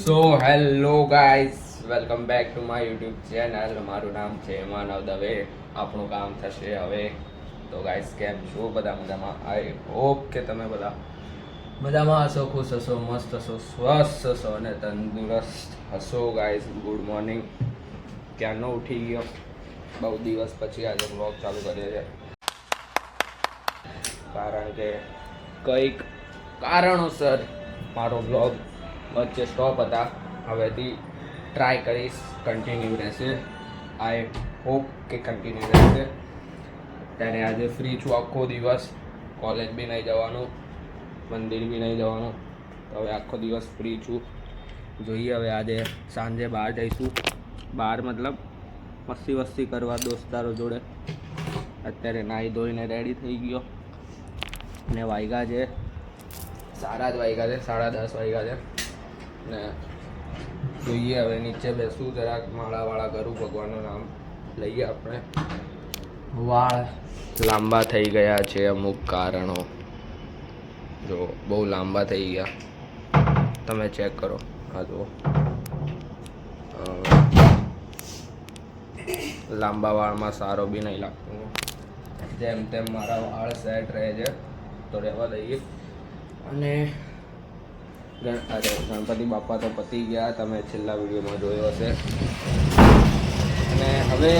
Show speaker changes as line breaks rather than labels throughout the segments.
So hello guys, welcome back to my YouTube channel. મારું નામ છે માનવ દવે. આપણું કામ થશે હવે. તો ગાઈઝ, કેમ છો બધા? મજામાં? આઈ હોપ કે તમે બધા મજામાં હશો, ખુશ હશો, મસ્ત હશો, સ્વસ્થ હશો અને તંદુરસ્ત હશો. Guys, good morning. ક્યારનો ઉઠી ગયો, બહુ દિવસ પછી આજે બ્લોગ ચાલુ કર્યો છે. કારણ કે કંઈક કારણોસર મારો બ્લોગ વચ્ચે સ્ટોપ હતા. હવેથી ટ્રાય કરીશ, કન્ટિન્યુ રહેશે. આઈ હોપ કે કન્ટિન્યુ રહેશે. ત્યારે આજે ફ્રી છું આખો દિવસ. કોલેજ બી નહીં જવાનું, મંદિર બી નહીં જવાનું. તો હવે આખો દિવસ ફ્રી છું. જોઈએ હવે આજે સાંજે બહાર જઈશું. બહાર મતલબ મસ્તી વસ્તી કરવા દોસ્તારો જોડે. અત્યારે નાહી ધોઈને રેડી થઈ ગયો ને વાગ્યા છે 7:30 વાગ્યા છે, 10:30 વાગ્યા છે ને જોઈએ હવે નીચે બેસું, જરાક માળાવાળા કરું, ભગવાનનું નામ લઈએ. આપણે વાળ લાંબા થઈ ગયા છે અમુક કારણો, જો બહુ લાંબા થઈ ગયા. તમે ચેક કરો. હા જો લાંબા વાળમાં સારો બી નહીં લાગતો. જેમ તેમ મારા વાળ સેટ રહે છે તો રહેવા દઈએ. અને ગણપતિ બાપા તો પતી ગયા, તમે છેલ્લા વિડીયોમાં જોયો હશે. અને હવે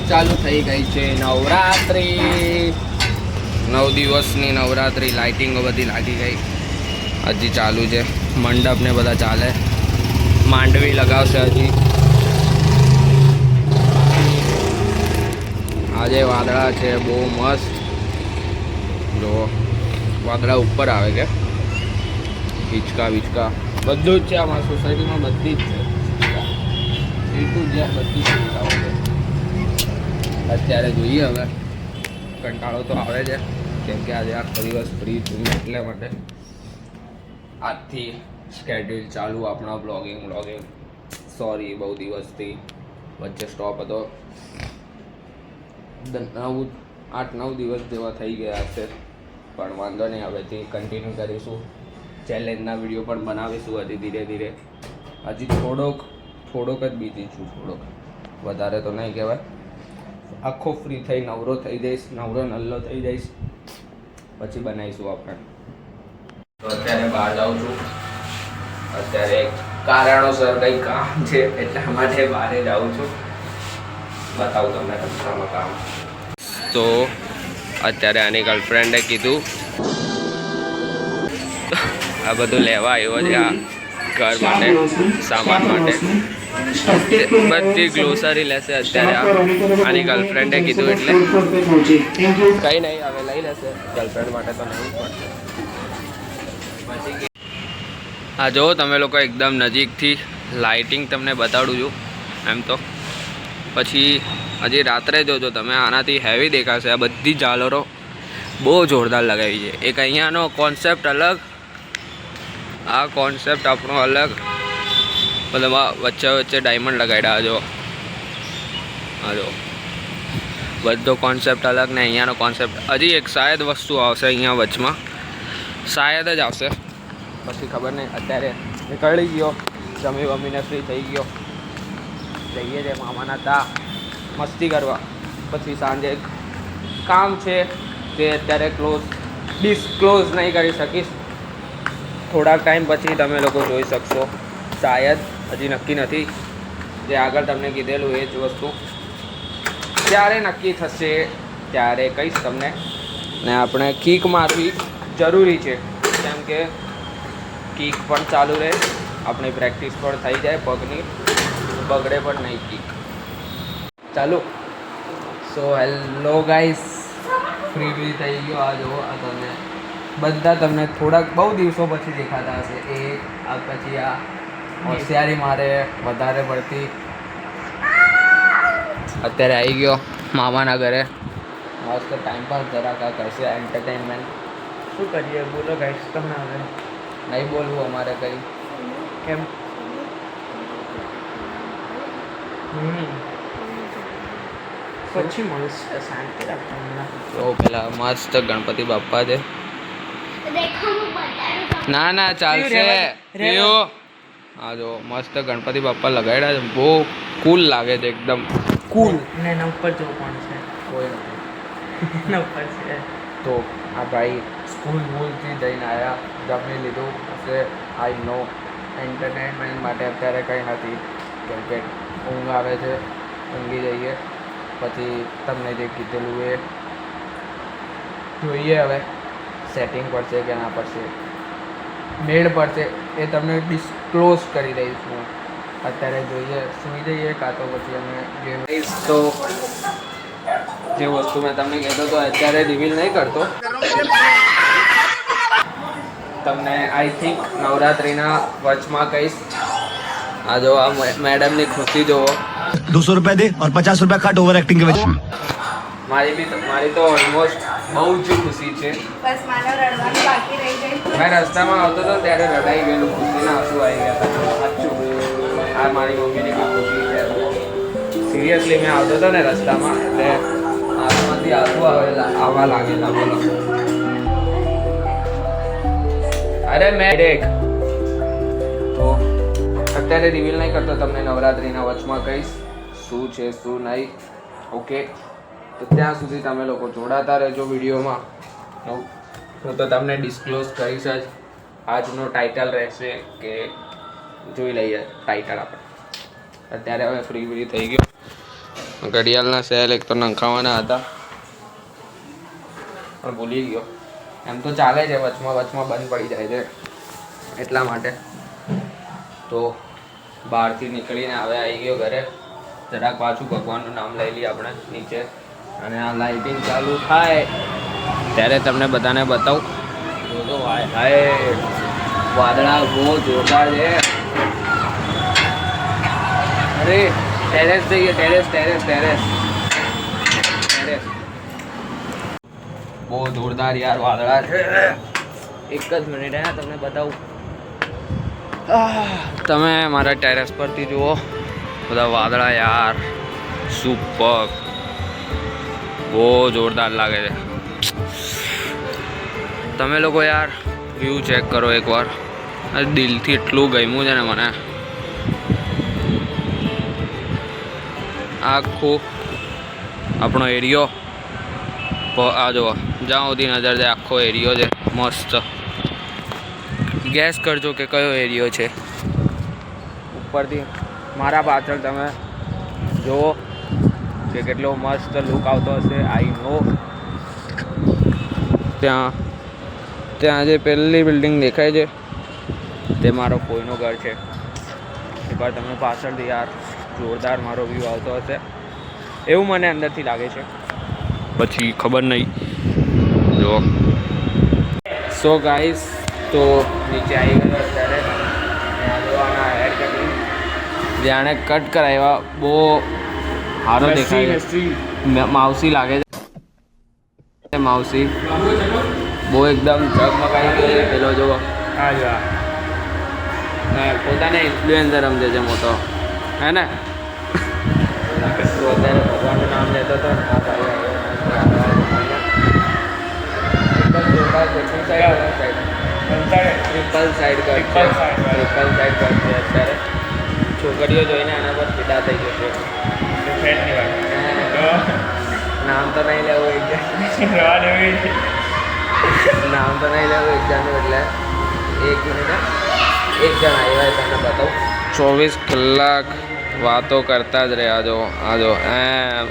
ચાલુ થઈ ગઈ છે નવરાત્રી. 9 દિવસની નવરાત્રી. લાઇટિંગો બધી લાગી ગઈ, હજી ચાલુ છે. મંડપ ને બધા ચાલે, માંડવી લગાવશે હજી. આજે વાદળા છે બહુ મસ્ત. જો વાદળા ઉપર આવે કે હિંચકા વિચકા બધું જ છે અમારી સોસાયટીમાં, બધી જ છે. બિલકુલ જ્યાં બધી સુવિધાઓ છે. અત્યારે જોઈએ હવે, કંટાળો તો આવે છે કેમ કે આજે આખો દિવસ ફ્રી છું, એટલે માટે આજથી સ્કેડ્યુલ ચાલુ આપણા બ્લોગિંગ. સોરી, બહુ દિવસથી વચ્ચે સ્ટોપ હતો. 8-9 દિવસ જેવા થઈ ગયા હશે, પણ વાંધો નહીં. હવેથી કન્ટિન્યુ કરીશું. ચેલેન્જના વિડીયો પણ બનાવીશું હજી ધીરે ધીરે. હજી થોડોક જ બીજી છું, થોડોક વધારે તો નહીં કહેવાય. આખો ફ્રી થઈ નવરો થઈ જઈશ, નલ્લો થઈ જઈશ, પછી બનાવીશું આપણે. તો અત્યારે બહાર જાઉં છું. અત્યારે કારણોસર કંઈ કામ છે એટલા માટે બહાર જાઉં છું. બતાવું તમને રસ્તામાં કામ. તો અત્યારે આની ગર્લફ્રેન્ડે કીધું આ બધું લેવા આવ્યો છે, આ ઘર માટે, સામાન માટે. બધી ગ્લોસરી લેશે અત્યારે આની ગર્લફ્રેન્ડે કીધું, એટલે કંઈ નહીં, હવે લઈ લેશે. ગર્લફ્રેન્ડ માટે તો નહીં પડશે. હા જો તમે લોકો એકદમ નજીકથી લાઇટિંગ તમને બતાડું છું. એમ તો પછી હજી રાત્રે જોજો તમે, આનાથી હેવી દેખાશે. આ બધી ઝાલરો બહુ જોરદાર લગાવી છે. એક અહીંયાનો કોન્સેપ્ટ અલગ, આ કોન્સેપ્ટ આપણો અલગ. મતલબ વચ્ચે વચ્ચે ડાયમંડ લગાડ્યા. જો હા જો બધો કોન્સેપ્ટ અલગ ને અહીંયાનો કોન્સેપ્ટ. હજી એક શાયદ વસ્તુ આવશે અહીંયા વચમાં, શાયદ જ આવશે, પછી ખબર નહીં. અત્યારે નીકળી ગયો, જમી વમીને ફ્રી થઈ ગયો. જઈએ છે મામાના તા મસ્તી કરવા. પછી સાંજે કામ છે તે અત્યારે ડિસ્ક્લોઝ નહીં કરી શકીશ. થોડાક ટાઈમ પછી તમે લોકો જોઈ શકશો, શાયદ, હજી નક્કી નથી. જે આગળ તમને કીધેલું એ જ વસ્તુ જ્યારે નક્કી થશે ત્યારે કહીશ તમને. ને આપણે કીક મારવી જરૂરી છે, કેમ કે કીક પણ ચાલુ રહે, આપણી પ્રેક્ટિસ પણ થઈ જાય, પગની બગડે પણ નહીં કીક. ચાલો. સો હેલો ગાઈસ, ફ્રી થઈ ગયો. આ જુઓ, આ તમે બધા તમને થોડાક બહુ દિવસો પછી દેખાતા હશે. આ પછી આ હોશિયારી મારે વધારે પડતી. અત્યારે આવી ગયો મામાના ઘરે, મસ્ત ટાઈમ પાસ જરાક આ કરશે, એન્ટરટેનમેન્ટ. શું કરીએ બોલો ગાઈસ તમે? હવે નહીં બોલવું અમારે કંઈ. કેમ? પછી મળશે, શાંતિ રાખો. તો પેલા મસ્ત ગણપતિ બાપ્પા છે. ના ચાલશે. આ જો મસ્ત ગણપતિ બાપ્પા લગાડ્યા છે, બહુ કુલ લાગે છે એકદમ કુલ.
ને એના ઉપર જો કોણ છે?
કોઈ નથી.
એના ઉપર છે
તો આ ભાઈ સ્કૂલથી જઈને આવ્યા, જમી લીધું હશે. આઈ નો એન્ટરટેનમેન્ટ માટે અત્યારે કંઈ નથી, કેમ કે ઊંઘ આવે છે, ઊંઘી જઈએ. પછી તમને જે કીધેલું એ જોઈએ, હવે સેટિંગ પડશે કે ના પડશે, મેળ પડશે એ તમને ડિસ્ક્લોઝ કરી દઈશ હું. અત્યારે જોઈએ, સુઈ જઈએ કાં તો પછી અમે ગેમ. તો જે વસ્તુ મેં તમને કહેતો હતો અત્યારે રિવીલ નહીં કરતો, તમને આઈ થિંક નવરાત્રિના વચમાં કહીશ. આ જો આ મેડમની ખુશી જુઓ.
200 रुपए दे और 50 रुपए काट ओवर एक्टिंग के वजह
મારી તો ઓલમોસ્ટ બહુ જ ખુશી છે.
બસ માનવ રડવાનું બાકી રહી ગયું.
મેં રસ્તામાં આવતો હતો ત્યારે રડાઈ ગયેલું, ખુશીના આંસુ આવી ગયા હતા. સાચું, આ મારી મમ્મીની બી ખુશી છે. સિરિયસલી મેં આવતો હતો ને રસ્તામાં, એટલે આંખમાંથી આંસુ આવવા લાગેલા. બોલો. અરે મેં તો અત્યારે રિવીલ નહીં કરતો, તમને નવરાત્રિના વચમાં કહીશ શું છે શું નહીં. ઓકે, તો ત્યાં સુધી તમે લોકો જોડાતા રહેજો વિડીયોમાં. હું તો તમને ડિસ્ક્લોઝ કરીશ જ. આજનો ટાઇટલ રહેશે કે જોઈ લઈએ ટાઇટલ આપણે. અત્યારે હવે ફ્રી થઈ ગયો. ઘડિયાળના સેલ એક તો નંખાવાના હતા પણ ભૂલી ગયો. એમ તો ચાલે છે, વચમાં બંધ પડી જાય છે, એટલા માટે. તો બહારથી નીકળીને હવે આવી ગયો ઘરે. જરાક પાછું ભગવાનનું નામ લઈ લઈએ આપણે નીચે, અને આ લાઇટિંગ ચાલુ થાય ત્યારે તમને બધાને બતાવું. જોજો હાય હાય, વાદળા બહુ જોરદાર છે. અરે ટેરેસ જઈએ, ટેરેસ બહુ જોરદાર યાર વાદળા છે. એક જ મિનિટ હે, તમને બતાવું. તમે મારા ટેરેસ પરથી જુઓ બધા વાદળા યાર, સુપર, બહુ જોરદાર લાગે છે. તમે લોકો યાર વ્યૂ ચેક કરો એકવાર. દિલથી એટલું ગમ્યું છે ને મને. આખું આપણો એરિયો, આ જુઓ, જ્યાં સુધી નજર જાય આખો એરિયો છે મસ્ત. ગેસ કરજો કે કયો એરિયો છે. ઉપરથી મારા પાછળ તમે જુઓ કે કેટલો મસ્ત લુક આવતો હશે. આઈ નો ત્યાં જે પહેલી બિલ્ડિંગ દેખાય છે તે મારો કોઈનો ઘર છે. એકવાર તમે પાછળથી યાર જોરદાર મારો વ્યૂ આવતો હશે એવું મને અંદરથી લાગે છે, પછી ખબર નહીં. જો સો ગાઈસ, તો નીચે આવી ગયો અત્યારે. જોવાના હેર કટિંગ જાણે કટ કરાવ્યા, બહુ સારો દેખાય. માવસી લાગે છે, માવસી બહુ એકદમ ઝગમગાઈ ગયો છે પેલો. જુઓ ને પોતાને ઇન્ફ્લુએન્સર સમજે છે મોટો, હે ને? તો અત્યારે ભગવાનનું નામ લેતો હતો ને આ ભાઈ ટ્રિપલ સાઈડ કરશે અત્યારે. છોકરીઓ જોઈને આના પર ફિદા થઈ જશે. નામ તો નહીં લેવું એક નામ તો નહીં લેવું એક જણનું, એટલે એક મિનિટ એક જણ આવ્યા તમને બતાવું. 24 કલાક વાતો કરતા જ રહે. આ જો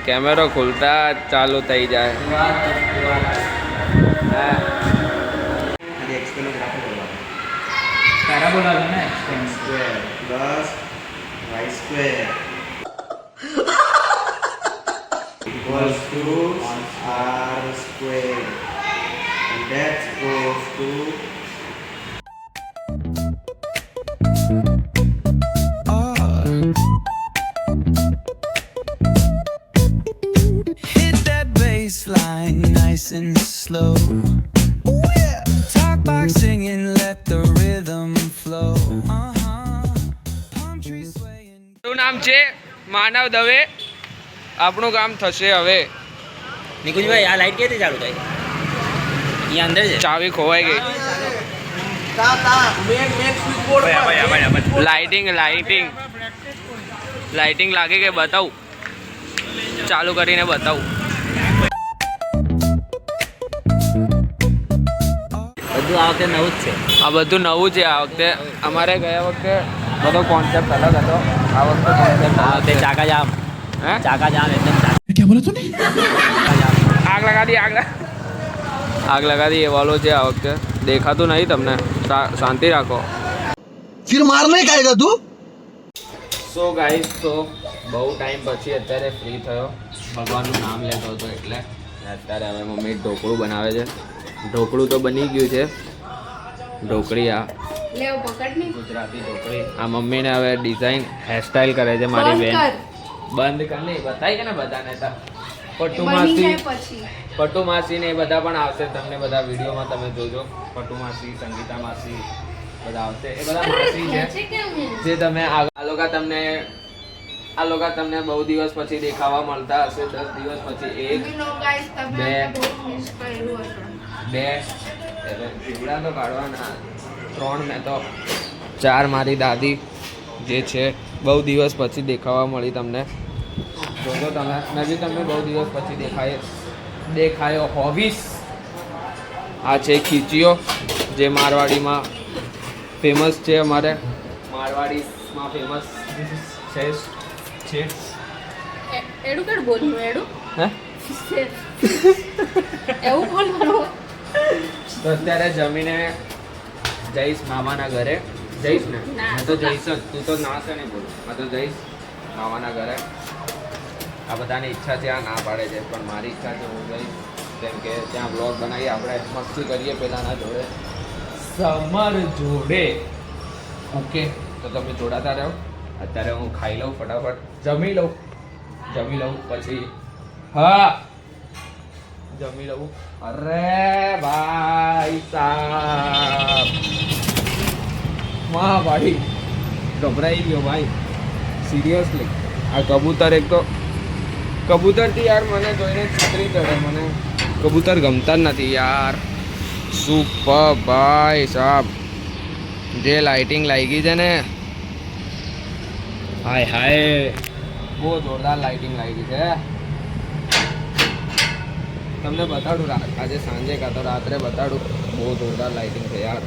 કેમેરો ખુલતા ચાલુ થઈ જાય.
તારા બોલાવે ને
square plus y square equals to r square, and that goes to
hit that bass line nice and slow. Ooh, yeah. Talk box singing, let the rhythm flow. Palm trees swaying.
મારું નામ છે માનવ દવે. આપણું કામ થશે હવે.
નિકુંજભાઈ, આ light કેવી ચાલુ થાય? અહીંયા અંદર છે,
ચાવી ખોવાઈ ગઈ. લાઇટિંગ લાગે કે બતાવું, ચાલુ કરીને બતાવું.
બધું આ વખતે નવું જ છે.
આ બધું નવું છે આ વખતે. અમારે ગયા વખતે બધો કોન્સેપ્ટ અલગ હતો, આ વખતે કોન્સેપ્ટ
આ વખતે ચાકા જામ
હે
ચાકા જામ એકદમ
क्या बोला तूने?
આગ લગા દી આગ લગા દી એ વાલો છે આ વખતે. દેખાતું નહીં તમને, શાંતિ રાખો.
फिर मारने का आएगा तू?
સો ગાઈસ, તો બહુ ટાઈમ પછી અત્યારે ફ્રી થયો, ભગવાનનું નામ લેતો હતો એટલે. અત્યારે હવે મમ્મી ઢોકળું બનાવે છે. ઢોકળું તો બની ગયું છે, ઢોકળી આ
લેવ પકડ ની
ગુજરાતી ઢોકળી. આ મમ્મીને હવે ડિઝાઇન હેરસ્ટાઈલ કરે છે મારી બેન. બંધ કર નહીં, બતાવી કે ને બધાને. પટ્ટુ
બની
માસી,
જાય પછી
પટ્ટુ માસી ને એ બધા પણ આવશે, તમને બધા વિડીયોમાં તમે જોજો. પટ્ટુ માસી, સંગીતા માસી બધા આવશે. એ બધા માસી છે જે તમે આ લોકો તમને બહુ દિવસ પછી દેખાવા મળતા હશે. 10 દિવસ પછી. એક
નો ગાઈસ તમે
બે.
બહુ મિસ કર્યું હશે.
2 એટલે જીવડા તો કાઢવાના, 3 મેં તો 4 મારી દાદી જે છે બહુ દિવસ પછી દેખાવા મળી તમને. જોજો તમે નજી તમને બહુ દિવસ પછી દેખાયો હોવીસ. આ છે ખીચીઓ જે મારવાડીમાં ફેમસ છે. અમારે મારવાડીમાં ફેમસ છે.
એડું કેડ બોલ્યું એડું
હે
એવું બોલવાનું.
તો અત્યારે જમીને જઈશ મામાના ઘરે. જઈશ ને?
ના.
હું તો જઈશ જ. તું તો ના છે ને બોલ. હું તો જઈશ મામાના ઘરે. આ બધાની ઈચ્છા છે, આ ના પાડે છે, પણ મારી ઈચ્છા છે હું જઈશ. કેમ કે ત્યાં બ્લોગ બનાવીએ, આપણે મસ્તી કરીએ પેલાના જોડે, સમર જોડે. ઓકે, તો તમે જોડાતા રહો. અત્યારે હું ખાઈ લઉં ફટાફટ, જમી લઉં પછી જમી લઉં. અરે ભાઈ સાહેબ, વાહ ભાઈ, ગભરાઈ ગયો ભાઈ, સિરિયસલી. આ કબૂતર, એક તો કબૂતરથી યાર મને જોઈને છત્રી ચડે. મને કબૂતર ગમતા જ નથી યાર. સુપર ભાઈ સાહેબ, જે લાઇટિંગ લાગી છે ને, હાય હાય, બહુ જોરદાર લાઇટિંગ લાગી છે. તમને બતાડું આજે સાંજે કાં તો રાત્રે બતાડું. બહુ જોરદાર લાઇટિંગ છે યાર,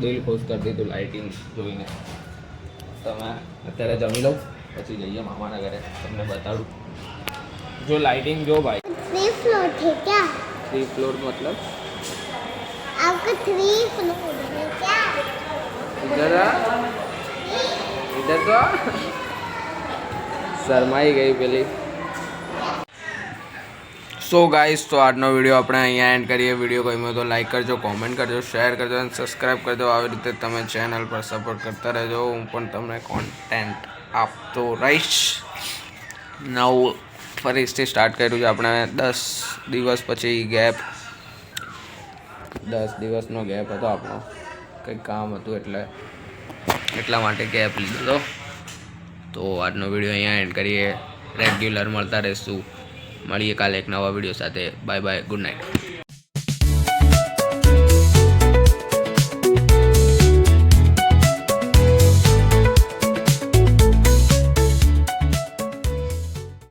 દિલ ખુશ કરી દીધું લાઇટિંગ જોઈને. તમે અત્યારે જમી લઉં પછી જઈએ મામાના ઘરે, તમને બતાડું. જો લાइटिंग जो भाई
3 फ्लोर थे क्या?
3 फ्लोर मतलब
आपका 3 फ्लोर है क्या?
इधर तो શરમાઈ ગઈ પેલી. સો ગાઈસ, તો આજનો વિડીયો આપણે અહીંયા એન્ડ કરીએ. વિડીયો ગમ્યો તો લાઈક કરજો, કોમેન્ટ કરજો, શેર કરજો અને સબસ્ક્રાઈબ કરજો. આવી રીતે તમે ચેનલ પર સપોર્ટ કરતા રહેજો. હું પણ તમને કોન્ટેન્ટ આપતો રહીશ. નવું ફરીથી સ્ટાર્ટ કર્યું છે આપણે 10 દિવસ પછી ગેપ. 10 દિવસનો ગેપ હતો આપણો, કંઈક કામ હતું એટલે એટલા માટે ગેપ લીધો હતો. તો આજનો વિડીયો અહીંયા એન્ડ કરીએ. રેગ્યુલર મળતા રહીશું. મળીએ કાલે એક નવા વિડીયો સાથે. Bye bye, good night.